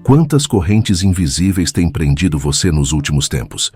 Quantas correntes invisíveis têm prendido você nos últimos tempos?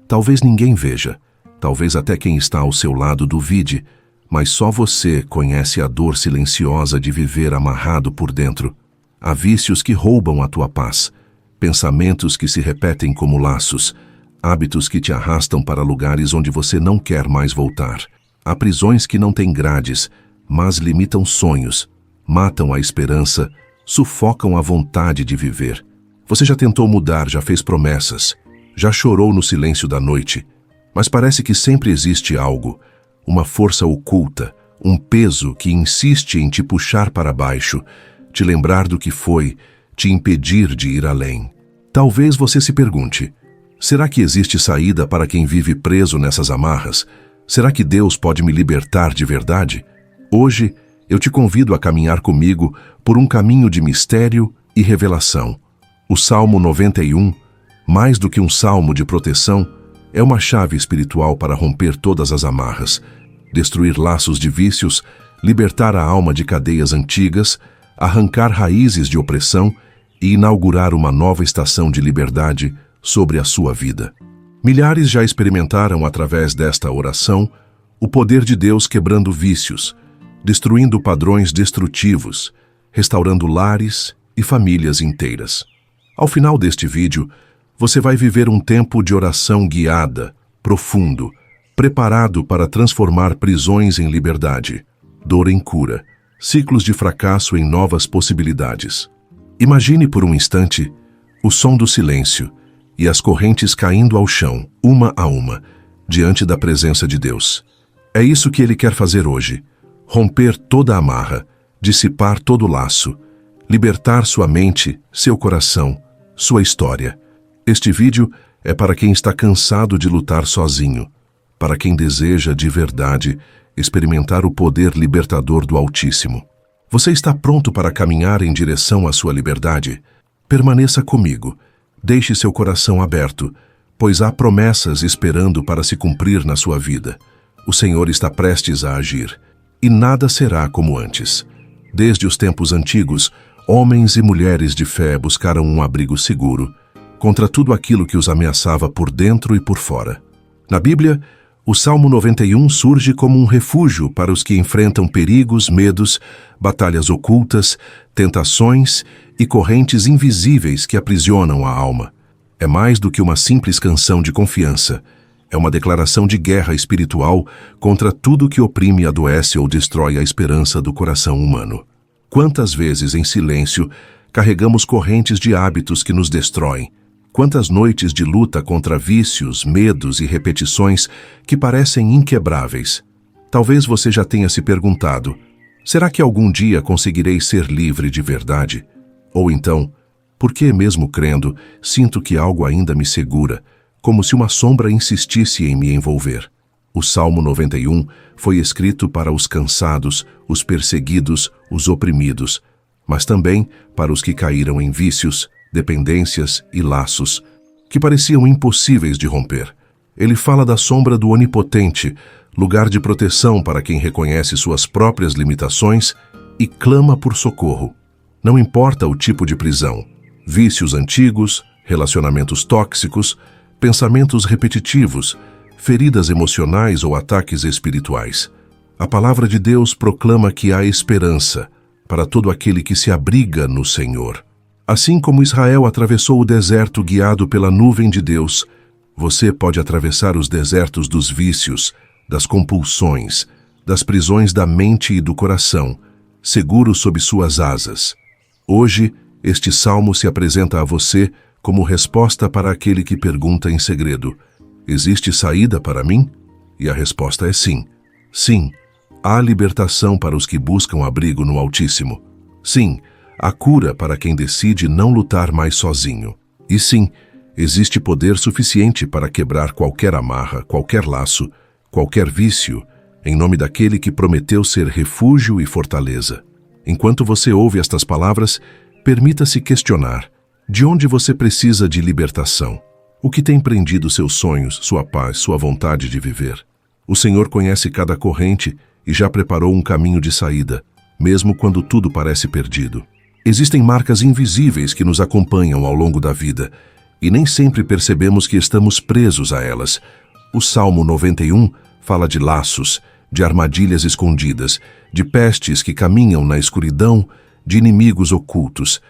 Talvez ninguém veja, talvez até quem está ao seu lado duvide, mas só você conhece a dor silenciosa de viver amarrado por dentro. Há vícios que roubam a tua paz, pensamentos que se repetem como laços, hábitos que te arrastam para lugares onde você não quer mais voltar. Há prisões que não têm grades, mas limitam sonhos, matam a esperança, sufocam a vontade de viver. Você já tentou mudar, já fez promessas, já chorou no silêncio da noite, mas parece que sempre existe algo, uma força oculta, um peso que insiste em te puxar para baixo, te lembrar do que foi, te impedir de ir além. Talvez você se pergunte, será que existe saída para quem vive preso nessas amarras? Será que Deus pode me libertar de verdade? Hoje, eu te convido a caminhar comigo por um caminho de mistério e revelação. O Salmo 91, mais do que um salmo de proteção, é uma chave espiritual para romper todas as amarras, destruir laços de vícios, libertar a alma de cadeias antigas, arrancar raízes de opressão e inaugurar uma nova estação de liberdade sobre a sua vida. Milhares já experimentaram através desta oração o poder de Deus quebrando vícios, destruindo padrões destrutivos, restaurando lares e famílias inteiras. Ao final deste vídeo, você vai viver um tempo de oração guiada, profundo, preparado para transformar prisões em liberdade, dor em cura, ciclos de fracasso em novas possibilidades. Imagine por um instante o som do silêncio e as correntes caindo ao chão, uma a uma, diante da presença de Deus. É isso que Ele quer fazer hoje. Romper toda a amarra, dissipar todo o laço, libertar sua mente, seu coração, sua história. Este vídeo é para quem está cansado de lutar sozinho, para quem deseja de verdade experimentar o poder libertador do Altíssimo. Você está pronto para caminhar em direção à sua liberdade? Permaneça comigo, deixe seu coração aberto, pois há promessas esperando para se cumprir na sua vida. O Senhor está prestes a agir. E nada será como antes. Desde os tempos antigos, homens e mulheres de fé buscaram um abrigo seguro contra tudo aquilo que os ameaçava por dentro e por fora. Na Bíblia, o Salmo 91 surge como um refúgio para os que enfrentam perigos, medos, batalhas ocultas, tentações e correntes invisíveis que aprisionam a alma. É mais do que uma simples canção de confiança. É uma declaração de guerra espiritual contra tudo que oprime, adoece ou destrói a esperança do coração humano. Quantas vezes, em silêncio, carregamos correntes de hábitos que nos destroem? Quantas noites de luta contra vícios, medos e repetições que parecem inquebráveis? Talvez você já tenha se perguntado, será que algum dia conseguirei ser livre de verdade? Ou então, por que mesmo crendo, sinto que algo ainda me segura, como se uma sombra insistisse em me envolver? O Salmo 91 foi escrito para os cansados, os perseguidos, os oprimidos, mas também para os que caíram em vícios, dependências e laços, que pareciam impossíveis de romper. Ele fala da sombra do Onipotente, lugar de proteção para quem reconhece suas próprias limitações e clama por socorro. Não importa o tipo de prisão, vícios antigos, relacionamentos tóxicos, pensamentos repetitivos, feridas emocionais ou ataques espirituais. A palavra de Deus proclama que há esperança para todo aquele que se abriga no Senhor. Assim como Israel atravessou o deserto guiado pela nuvem de Deus, você pode atravessar os desertos dos vícios, das compulsões, das prisões da mente e do coração, seguro sob suas asas. Hoje, este salmo se apresenta a você como resposta para aquele que pergunta em segredo: existe saída para mim? E a resposta é sim. Sim, há libertação para os que buscam abrigo no Altíssimo. Sim, há cura para quem decide não lutar mais sozinho. E sim, existe poder suficiente para quebrar qualquer amarra, qualquer laço, qualquer vício, em nome daquele que prometeu ser refúgio e fortaleza. Enquanto você ouve estas palavras, permita-se questionar: de onde você precisa de libertação? O que tem prendido seus sonhos, sua paz, sua vontade de viver? O Senhor conhece cada corrente e já preparou um caminho de saída, mesmo quando tudo parece perdido. Existem marcas invisíveis que nos acompanham ao longo da vida e nem sempre percebemos que estamos presos a elas. O Salmo 91 fala de laços, de armadilhas escondidas, de pestes que caminham na escuridão, de inimigos ocultos,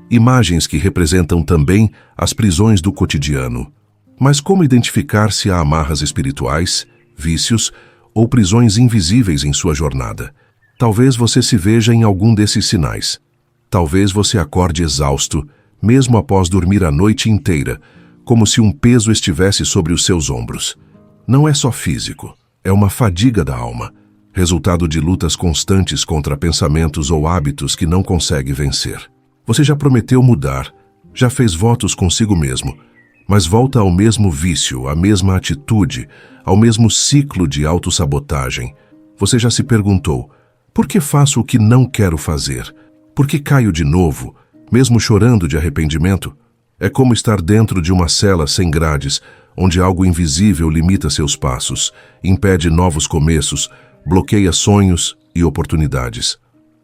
imagens que representam também as prisões do cotidiano. Mas como identificar se há amarras espirituais, vícios ou prisões invisíveis em sua jornada? Talvez você se veja em algum desses sinais. Talvez você acorde exausto, mesmo após dormir a noite inteira, como se um peso estivesse sobre os seus ombros. Não é só físico, é uma fadiga da alma, resultado de lutas constantes contra pensamentos ou hábitos que não consegue vencer. Você já prometeu mudar, já fez votos consigo mesmo, mas volta ao mesmo vício, à mesma atitude, ao mesmo ciclo de autossabotagem. Você já se perguntou: por que faço o que não quero fazer? Por que caio de novo, mesmo chorando de arrependimento? É como estar dentro de uma cela sem grades, onde algo invisível limita seus passos, impede novos começos, bloqueia sonhos e oportunidades.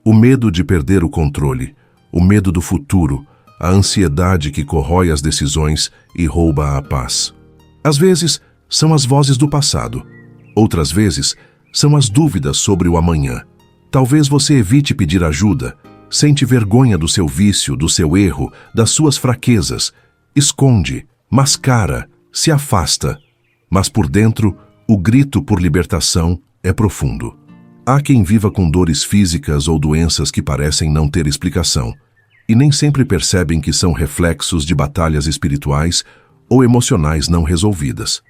O medo de perder o controle, o medo do futuro, a ansiedade que corrói as decisões e rouba a paz. Às vezes, são as vozes do passado. Outras vezes, são as dúvidas sobre o amanhã. Talvez você evite pedir ajuda, sente vergonha do seu vício, do seu erro, das suas fraquezas, esconde, mascara, se afasta. Mas por dentro, o grito por libertação é profundo. Há quem viva com dores físicas ou doenças que parecem não ter explicação, e nem sempre percebem que são reflexos de batalhas espirituais ou emocionais não resolvidas.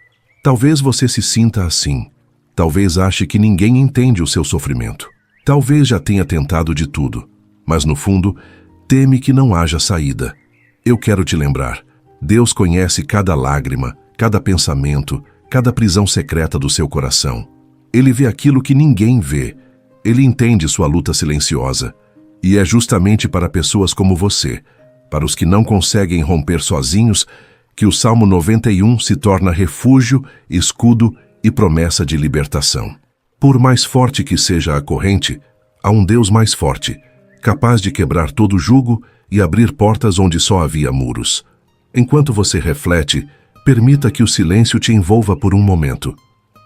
Talvez você se sinta assim. Talvez ache que ninguém entende o seu sofrimento. Talvez já tenha tentado de tudo, mas no fundo, teme que não haja saída. Eu quero te lembrar, Deus conhece cada lágrima, cada pensamento, cada prisão secreta do seu coração. Ele vê aquilo que ninguém vê. Ele entende sua luta silenciosa. E é justamente para pessoas como você, para os que não conseguem romper sozinhos, que o Salmo 91 se torna refúgio, escudo e promessa de libertação. Por mais forte que seja a corrente, há um Deus mais forte, capaz de quebrar todo jugo e abrir portas onde só havia muros. Enquanto você reflete, permita que o silêncio te envolva por um momento.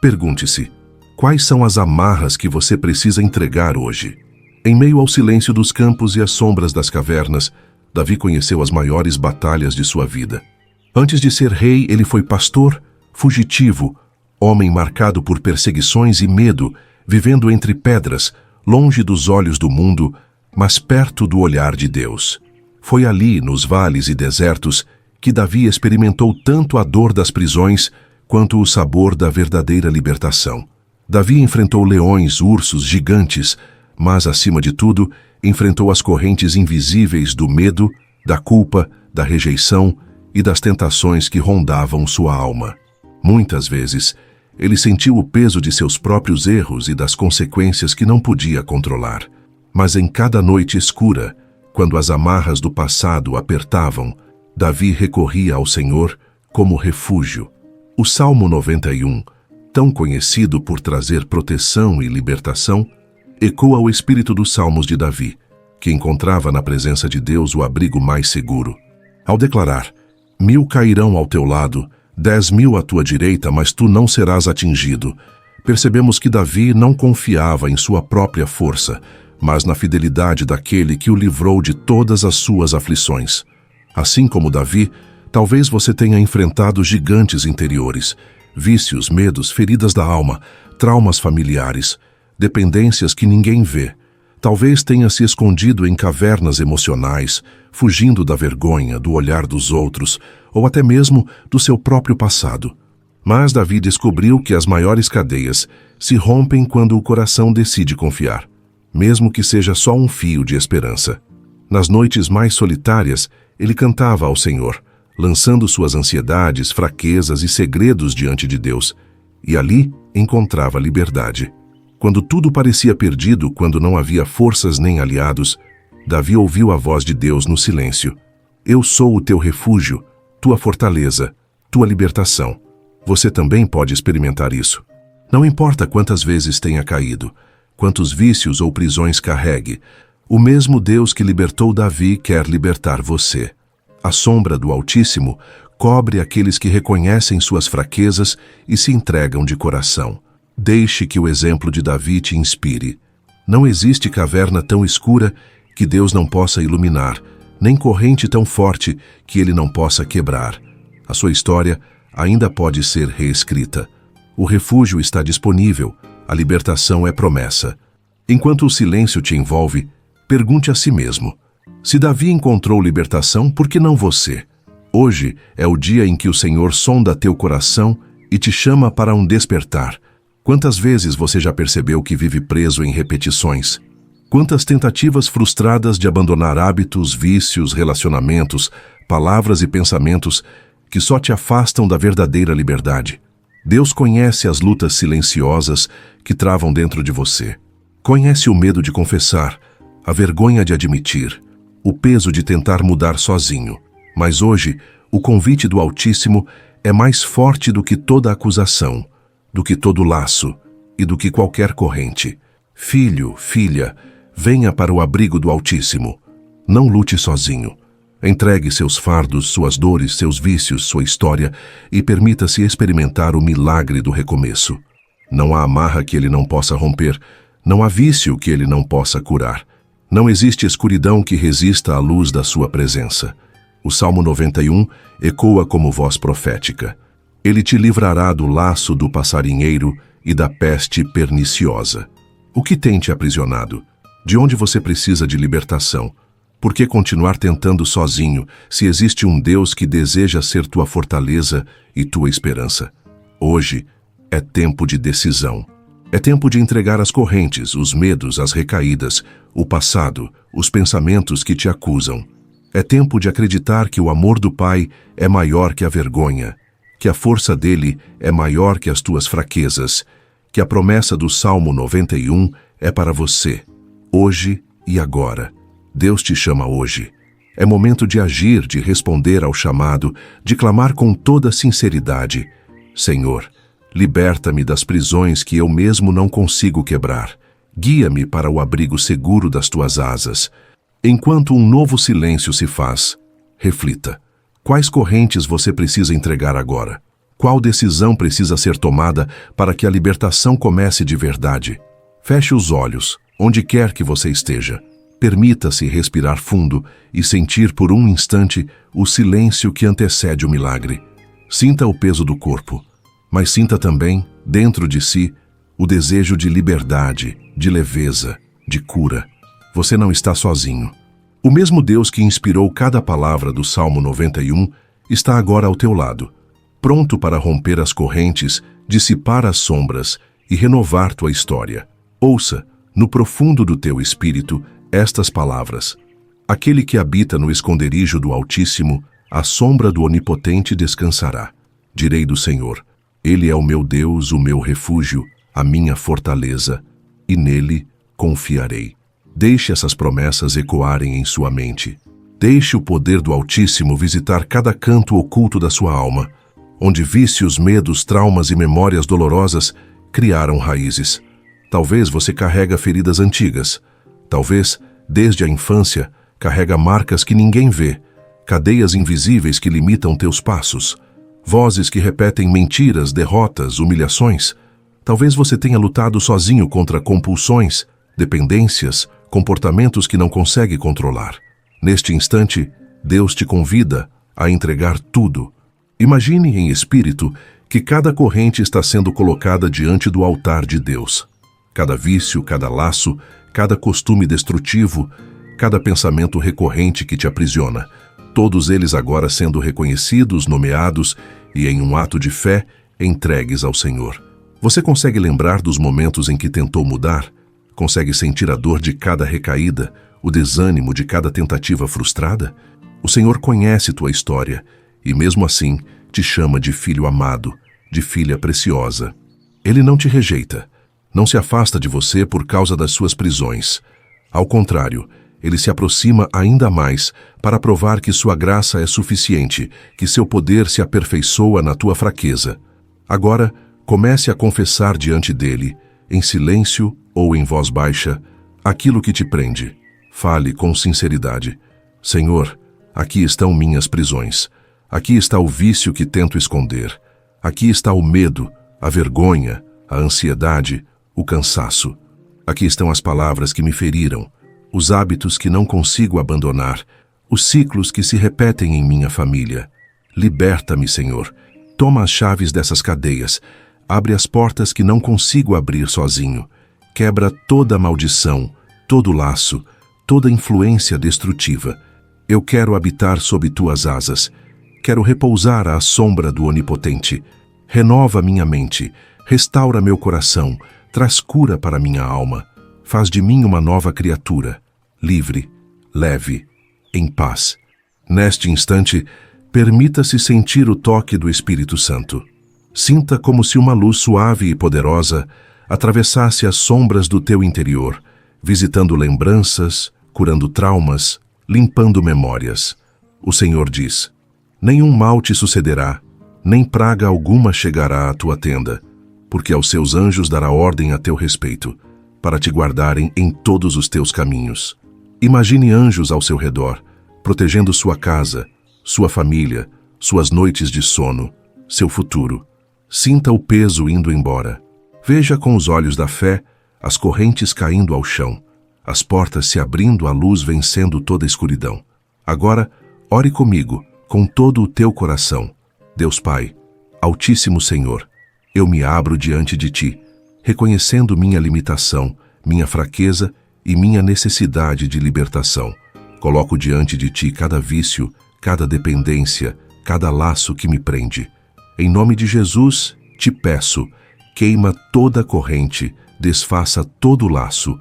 Pergunte-se: quais são as amarras que você precisa entregar hoje? Em meio ao silêncio dos campos e às sombras das cavernas, Davi conheceu as maiores batalhas de sua vida. Antes de ser rei, ele foi pastor, fugitivo, homem marcado por perseguições e medo, vivendo entre pedras, longe dos olhos do mundo, mas perto do olhar de Deus. Foi ali, nos vales e desertos, que Davi experimentou tanto a dor das prisões quanto o sabor da verdadeira libertação. Davi enfrentou leões, ursos, gigantes, mas, acima de tudo, enfrentou as correntes invisíveis do medo, da culpa, da rejeição e das tentações que rondavam sua alma. Muitas vezes, ele sentiu o peso de seus próprios erros e das consequências que não podia controlar. Mas em cada noite escura, quando as amarras do passado apertavam, Davi recorria ao Senhor como refúgio. O Salmo 91, tão conhecido por trazer proteção e libertação, ecoa o espírito dos Salmos de Davi, que encontrava na presença de Deus o abrigo mais seguro. Ao declarar: 1000 cairão ao teu lado, 10.000 à tua direita, mas tu não serás atingido, percebemos que Davi não confiava em sua própria força, mas na fidelidade daquele que o livrou de todas as suas aflições. Assim como Davi, talvez você tenha enfrentado gigantes interiores, vícios, medos, feridas da alma, traumas familiares, dependências que ninguém vê. Talvez tenha se escondido em cavernas emocionais, fugindo da vergonha, do olhar dos outros, ou até mesmo do seu próprio passado. Mas Davi descobriu que as maiores cadeias se rompem quando o coração decide confiar, mesmo que seja só um fio de esperança. Nas noites mais solitárias, ele cantava ao Senhor, lançando suas ansiedades, fraquezas e segredos diante de Deus, e ali encontrava liberdade. Quando tudo parecia perdido, quando não havia forças nem aliados, Davi ouviu a voz de Deus no silêncio. Eu sou o teu refúgio, tua fortaleza, tua libertação. Você também pode experimentar isso. Não importa quantas vezes tenha caído, quantos vícios ou prisões carregue, O mesmo Deus que libertou Davi quer libertar você. A sombra do Altíssimo cobre aqueles que reconhecem suas fraquezas e se entregam de coração. Deixe que o exemplo de Davi te inspire. Não existe caverna tão escura que Deus não possa iluminar, nem corrente tão forte que ele não possa quebrar. A sua história ainda pode ser reescrita. O refúgio está disponível, a libertação é promessa. Enquanto o silêncio te envolve, pergunte a si mesmo: se Davi encontrou libertação, por que não você? Hoje é o dia em que o Senhor sonda teu coração e te chama para um despertar. Quantas vezes você já percebeu que vive preso em repetições? Quantas tentativas frustradas de abandonar hábitos, vícios, relacionamentos, palavras e pensamentos que só te afastam da verdadeira liberdade? Deus conhece as lutas silenciosas que travam dentro de você. Conhece o medo de confessar, a vergonha de admitir, o peso de tentar mudar sozinho. Mas hoje, o convite do Altíssimo é mais forte do que toda acusação, do que todo laço e do que qualquer corrente. Filho, filha, venha para o abrigo do Altíssimo. Não lute sozinho. Entregue seus fardos, suas dores, seus vícios, sua história e permita-se experimentar o milagre do recomeço. Não há amarra que ele não possa romper, não há vício que ele não possa curar. Não existe escuridão que resista à luz da sua presença. O Salmo 91 ecoa como voz profética. Ele te livrará do laço do passarinheiro e da peste perniciosa. O que tem te aprisionado? De onde você precisa de libertação? Por que continuar tentando sozinho, se existe um Deus que deseja ser tua fortaleza e tua esperança? Hoje é tempo de decisão. É tempo de entregar as correntes, os medos, as recaídas, o passado, os pensamentos que te acusam. É tempo de acreditar que o amor do Pai é maior que a vergonha, que a força dele é maior que as tuas fraquezas, que a promessa do Salmo 91 é para você, hoje e agora. Deus te chama hoje. É momento de agir, de responder ao chamado, de clamar com toda sinceridade: Senhor, liberta-me das prisões que eu mesmo não consigo quebrar. Guia-me para o abrigo seguro das tuas asas. Enquanto um novo silêncio se faz, reflita. Quais correntes você precisa entregar agora? Qual decisão precisa ser tomada para que a libertação comece de verdade? Feche os olhos, onde quer que você esteja. Permita-se respirar fundo e sentir por um instante o silêncio que antecede o milagre. Sinta o peso do corpo, mas sinta também, dentro de si, o desejo de liberdade, de leveza, de cura. Você não está sozinho. O mesmo Deus que inspirou cada palavra do Salmo 91 está agora ao teu lado, pronto para romper as correntes, dissipar as sombras e renovar tua história. Ouça, no profundo do teu espírito, estas palavras: aquele que habita no esconderijo do Altíssimo, à sombra do Onipotente descansará. Direi do Senhor: Ele é o meu Deus, o meu refúgio, a minha fortaleza, e nele confiarei. Deixe essas promessas ecoarem em sua mente. Deixe o poder do Altíssimo visitar cada canto oculto da sua alma, onde vícios, medos, traumas e memórias dolorosas criaram raízes. Talvez você carrega feridas antigas. Talvez, desde a infância, carrega marcas que ninguém vê, cadeias invisíveis que limitam teus passos, vozes que repetem mentiras, derrotas, humilhações. Talvez você tenha lutado sozinho contra compulsões, dependências, comportamentos que não consegue controlar. Neste instante, Deus te convida a entregar tudo. Imagine em espírito que cada corrente está sendo colocada diante do altar de Deus. Cada vício, cada laço, cada costume destrutivo, cada pensamento recorrente que te aprisiona, todos eles agora sendo reconhecidos, nomeados e, em um ato de fé, entregues ao Senhor. Você consegue lembrar dos momentos em que tentou mudar? Consegue sentir a dor de cada recaída, o desânimo de cada tentativa frustrada? O Senhor conhece tua história e, mesmo assim, te chama de filho amado, de filha preciosa. Ele não te rejeita, não se afasta de você por causa das suas prisões. Ao contrário, ele se aproxima ainda mais para provar que sua graça é suficiente, que seu poder se aperfeiçoa na tua fraqueza. Agora, comece a confessar diante dele, em silêncio ou em voz baixa, aquilo que te prende. Fale com sinceridade. Senhor, aqui estão minhas prisões. Aqui está o vício que tento esconder. Aqui está o medo, a vergonha, a ansiedade, o cansaço. Aqui estão as palavras que me feriram, os hábitos que não consigo abandonar, os ciclos que se repetem em minha família. Liberta-me, Senhor. Toma as chaves dessas cadeias. Abre as portas que não consigo abrir sozinho. Quebra toda maldição, todo laço, toda influência destrutiva. Eu quero habitar sob tuas asas. Quero repousar à sombra do Onipotente. Renova minha mente, restaura meu coração, traz cura para minha alma. Faz de mim uma nova criatura, livre, leve, em paz. Neste instante, permita-se sentir o toque do Espírito Santo. Sinta como se uma luz suave e poderosa atravessasse as sombras do teu interior, visitando lembranças, curando traumas, limpando memórias. O Senhor diz: nenhum mal te sucederá, nem praga alguma chegará à tua tenda, porque aos seus anjos dará ordem a teu respeito, para te guardarem em todos os teus caminhos. Imagine anjos ao seu redor, protegendo sua casa, sua família, suas noites de sono, seu futuro. Sinta o peso indo embora. Veja com os olhos da fé as correntes caindo ao chão, as portas se abrindo, a luz vencendo toda a escuridão. Agora, ore comigo, com todo o teu coração. Deus Pai, Altíssimo Senhor, eu me abro diante de Ti, reconhecendo minha limitação, minha fraqueza e minha necessidade de libertação. Coloco diante de Ti cada vício, cada dependência, cada laço que me prende. Em nome de Jesus, Te peço, queima toda a corrente, desfaça todo laço,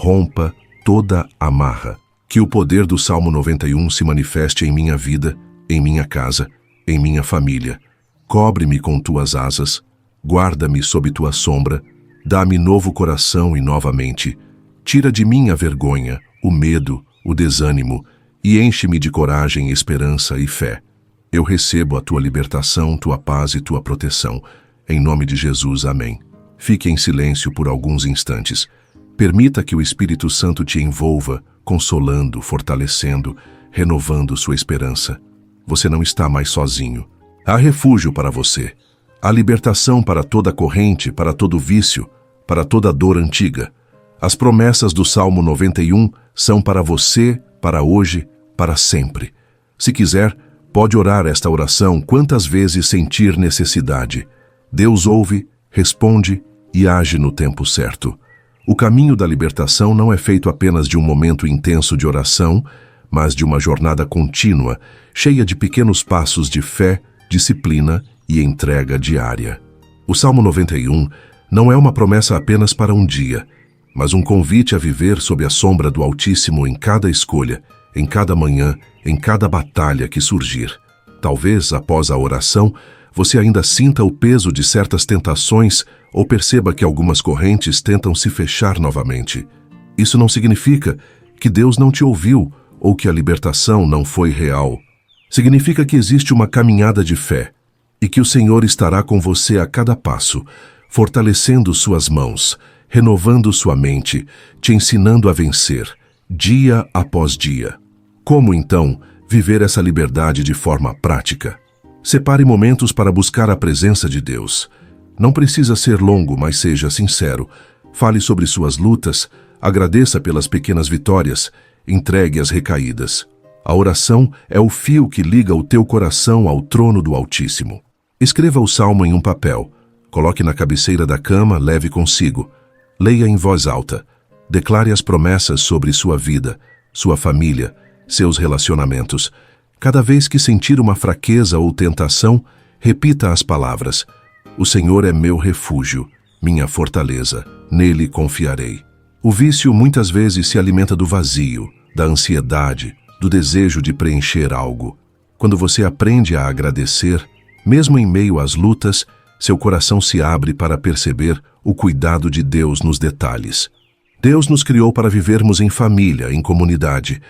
rompa toda amarra. Que o poder do Salmo 91 se manifeste em minha vida, em minha casa, em minha família. Cobre-me com Tuas asas, guarda-me sob Tua sombra, dá-me novo coração e nova mente. Tira de mim a vergonha, o medo, o desânimo, e enche-me de coragem, esperança e fé. Eu recebo a Tua libertação, Tua paz e Tua proteção. Em nome de Jesus, amém. Fique em silêncio por alguns instantes. Permita que o Espírito Santo te envolva, consolando, fortalecendo, renovando sua esperança. Você não está mais sozinho. Há refúgio para você. Há libertação para toda corrente, para todo vício, para toda dor antiga. As promessas do Salmo 91 são para você, para hoje, para sempre. Se quiser, pode orar esta oração quantas vezes sentir necessidade. Deus ouve, responde e age no tempo certo. O caminho da libertação não é feito apenas de um momento intenso de oração, mas de uma jornada contínua, cheia de pequenos passos de fé, disciplina e entrega diária. O Salmo 91 não é uma promessa apenas para um dia, mas um convite a viver sob a sombra do Altíssimo em cada escolha, em cada manhã, em cada batalha que surgir. Talvez, após a oração, você ainda sinta o peso de certas tentações ou perceba que algumas correntes tentam se fechar novamente. Isso não significa que Deus não te ouviu ou que a libertação não foi real. Significa que existe uma caminhada de fé e que o Senhor estará com você a cada passo, fortalecendo suas mãos, renovando sua mente, te ensinando a vencer, dia após dia. Como, então, viver essa liberdade de forma prática? Separe momentos para buscar a presença de Deus. Não precisa ser longo, mas seja sincero. Fale sobre suas lutas, agradeça pelas pequenas vitórias, entregue as recaídas. A oração é o fio que liga o teu coração ao trono do Altíssimo. Escreva o salmo em um papel, coloque na cabeceira da cama, leve consigo. Leia em voz alta. Declare as promessas sobre sua vida, sua família, seus relacionamentos. Cada vez que sentir uma fraqueza ou tentação, repita as palavras: o Senhor é meu refúgio, minha fortaleza, nele confiarei. O vício muitas vezes se alimenta do vazio, da ansiedade, do desejo de preencher algo. Quando você aprende a agradecer, mesmo em meio às lutas, seu coração se abre para perceber o cuidado de Deus nos detalhes. Deus nos criou para vivermos em família, em comunidade.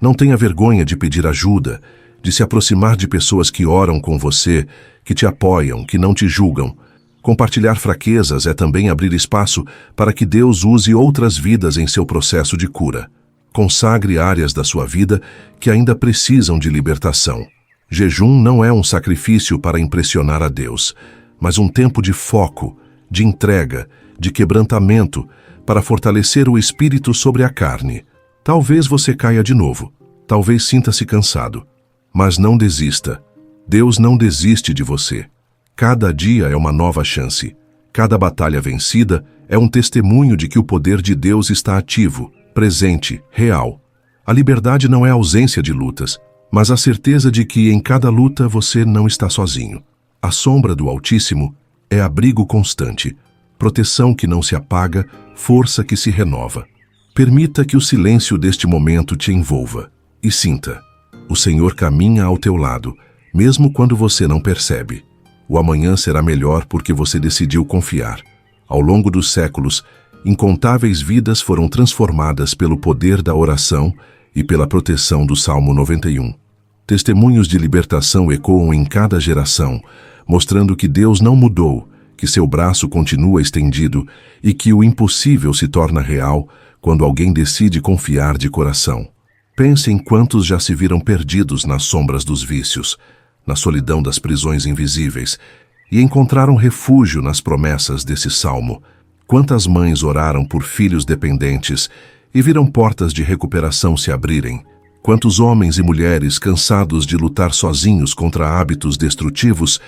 Não tenha vergonha de pedir ajuda, de se aproximar de pessoas que oram com você, que te apoiam, que não te julgam. Compartilhar fraquezas é também abrir espaço para que Deus use outras vidas em seu processo de cura. Consagre áreas da sua vida que ainda precisam de libertação. Jejum não é um sacrifício para impressionar a Deus, mas um tempo de foco, de entrega, de quebrantamento, para fortalecer o espírito sobre a carne. Talvez você caia de novo, talvez sinta-se cansado, mas não desista. Deus não desiste de você. Cada dia é uma nova chance. Cada batalha vencida é um testemunho de que o poder de Deus está ativo, presente, real. A liberdade não é ausência de lutas, mas a certeza de que em cada luta você não está sozinho. A sombra do Altíssimo é abrigo constante, proteção que não se apaga, força que se renova. Permita que o silêncio deste momento te envolva e sinta: o Senhor caminha ao teu lado, mesmo quando você não percebe. O amanhã será melhor porque você decidiu confiar. Ao longo dos séculos, incontáveis vidas foram transformadas pelo poder da oração e pela proteção do Salmo 91. Testemunhos de libertação ecoam em cada geração, mostrando que Deus não mudou, que seu braço continua estendido e que o impossível se torna real quando alguém decide confiar de coração. Pense em quantos já se viram perdidos nas sombras dos vícios, na solidão das prisões invisíveis, e encontraram refúgio nas promessas desse salmo. Quantas mães oraram por filhos dependentes e viram portas de recuperação se abrirem? Quantos homens e mulheres cansados de lutar sozinhos contra hábitos destrutivos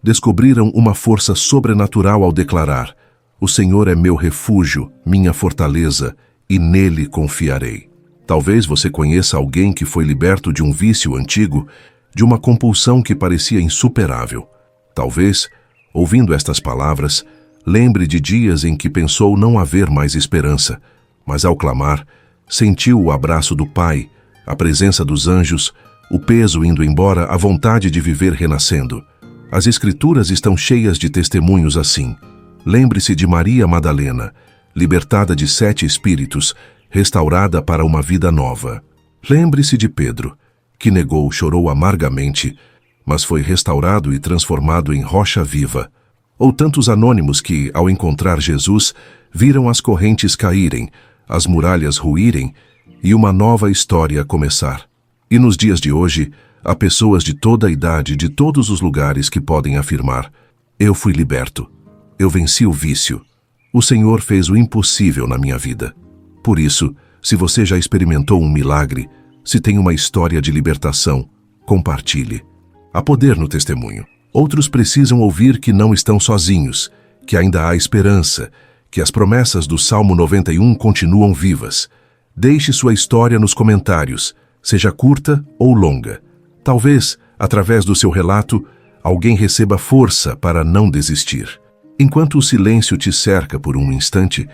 descobriram uma força sobrenatural ao declarar: o Senhor é meu refúgio, minha fortaleza, e nele confiarei. Talvez você conheça alguém que foi liberto de um vício antigo, de uma compulsão que parecia insuperável. Talvez, ouvindo estas palavras, lembre de dias em que pensou não haver mais esperança, mas ao clamar, sentiu o abraço do Pai, a presença dos anjos, o peso indo embora, a vontade de viver renascendo. As Escrituras estão cheias de testemunhos assim. Lembre-se de Maria Madalena, libertada de 7 espíritos, restaurada para uma vida nova. Lembre-se de Pedro, que negou, chorou amargamente, mas foi restaurado e transformado em rocha viva. Ou tantos anônimos que, ao encontrar Jesus, viram as correntes caírem, as muralhas ruírem e uma nova história começar. E nos dias de hoje, há pessoas de toda a idade, de todos os lugares que podem afirmar: eu fui liberto, eu venci o vício, o Senhor fez o impossível na minha vida. Por isso, se você já experimentou um milagre, se tem uma história de libertação, compartilhe. Há poder no testemunho. Outros precisam ouvir que não estão sozinhos, que ainda há esperança, que as promessas do Salmo 91 continuam vivas. Deixe sua história nos comentários, seja curta ou longa. Talvez, através do seu relato, alguém receba força para não desistir. Enquanto o silêncio te cerca por um instante,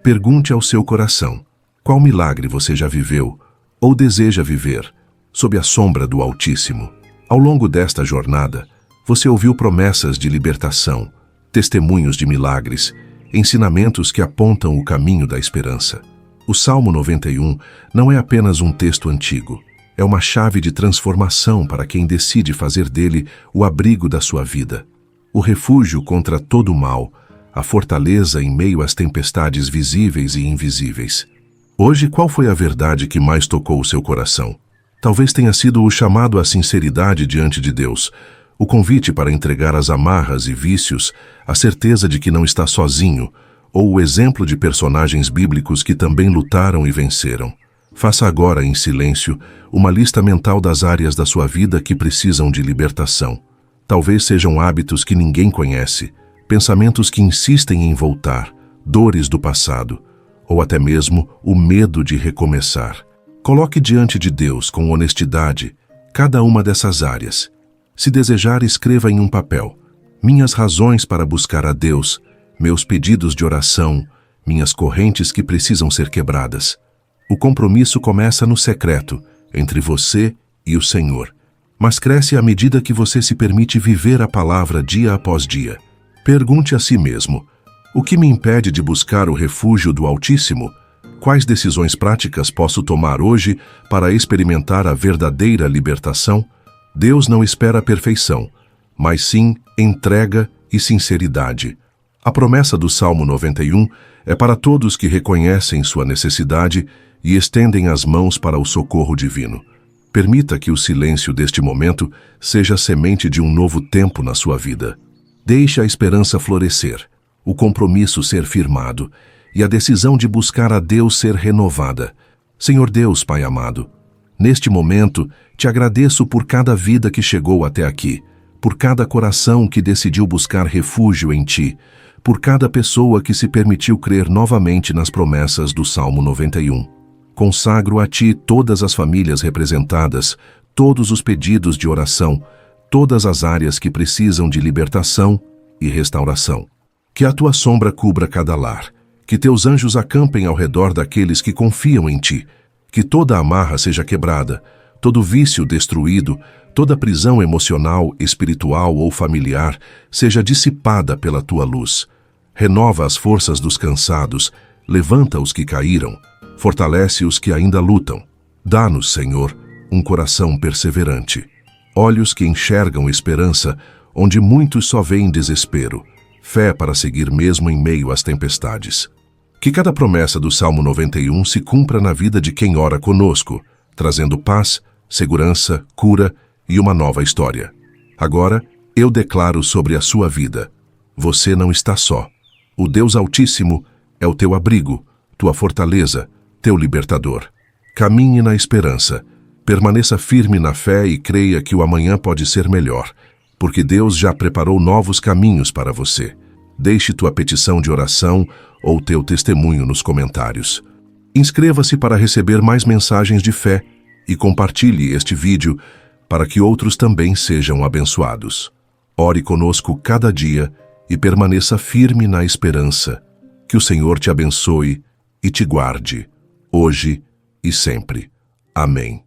pergunte ao seu coração: qual milagre você já viveu ou deseja viver sob a sombra do Altíssimo? Ao longo desta jornada, você ouviu promessas de libertação, testemunhos de milagres, ensinamentos que apontam o caminho da esperança. O Salmo 91 não é apenas um texto antigo, é uma chave de transformação para quem decide fazer dele o abrigo da sua vida, o refúgio contra todo o mal, a fortaleza em meio às tempestades visíveis e invisíveis. Hoje, qual foi a verdade que mais tocou o seu coração? Talvez tenha sido o chamado à sinceridade diante de Deus, o convite para entregar as amarras e vícios, a certeza de que não está sozinho, ou o exemplo de personagens bíblicos que também lutaram e venceram. Faça agora, em silêncio, uma lista mental das áreas da sua vida que precisam de libertação. Talvez sejam hábitos que ninguém conhece, pensamentos que insistem em voltar, dores do passado, ou até mesmo o medo de recomeçar. Coloque diante de Deus, com honestidade, cada uma dessas áreas. Se desejar, escreva em um papel: minhas razões para buscar a Deus, meus pedidos de oração, minhas correntes que precisam ser quebradas. O compromisso começa no secreto, entre você e o Senhor, mas cresce à medida que você se permite viver a palavra dia após dia. Pergunte a si mesmo: o que me impede de buscar o refúgio do Altíssimo? Quais decisões práticas posso tomar hoje para experimentar a verdadeira libertação? Deus não espera a perfeição, mas sim entrega e sinceridade. A promessa do Salmo 91 é para todos que reconhecem sua necessidade e estendem as mãos para o socorro divino. Permita que o silêncio deste momento seja a semente de um novo tempo na sua vida. Deixe a esperança florescer, o compromisso ser firmado e a decisão de buscar a Deus ser renovada. Senhor Deus, Pai amado, neste momento te agradeço por cada vida que chegou até aqui, por cada coração que decidiu buscar refúgio em Ti, por cada pessoa que se permitiu crer novamente nas promessas do Salmo 91. Consagro a Ti todas as famílias representadas, todos os pedidos de oração, todas as áreas que precisam de libertação e restauração. Que a Tua sombra cubra cada lar, que Teus anjos acampem ao redor daqueles que confiam em Ti, que toda amarra seja quebrada, todo vício destruído, toda prisão emocional, espiritual ou familiar seja dissipada pela Tua luz. Renova as forças dos cansados, levanta os que caíram, fortalece os que ainda lutam. Dá-nos, Senhor, um coração perseverante, olhos que enxergam esperança onde muitos só veem desespero, fé para seguir mesmo em meio às tempestades. Que cada promessa do Salmo 91 se cumpra na vida de quem ora conosco, trazendo paz, segurança, cura e uma nova história. Agora, eu declaro sobre a sua vida: você não está só. O Deus Altíssimo é o teu abrigo, tua fortaleza, teu libertador. Caminhe na esperança, permaneça firme na fé e creia que o amanhã pode ser melhor, porque Deus já preparou novos caminhos para você. Deixe tua petição de oração ou teu testemunho nos comentários. Inscreva-se para receber mais mensagens de fé e compartilhe este vídeo para que outros também sejam abençoados. Ore conosco cada dia e permaneça firme na esperança. Que o Senhor te abençoe e te guarde, hoje e sempre. Amém.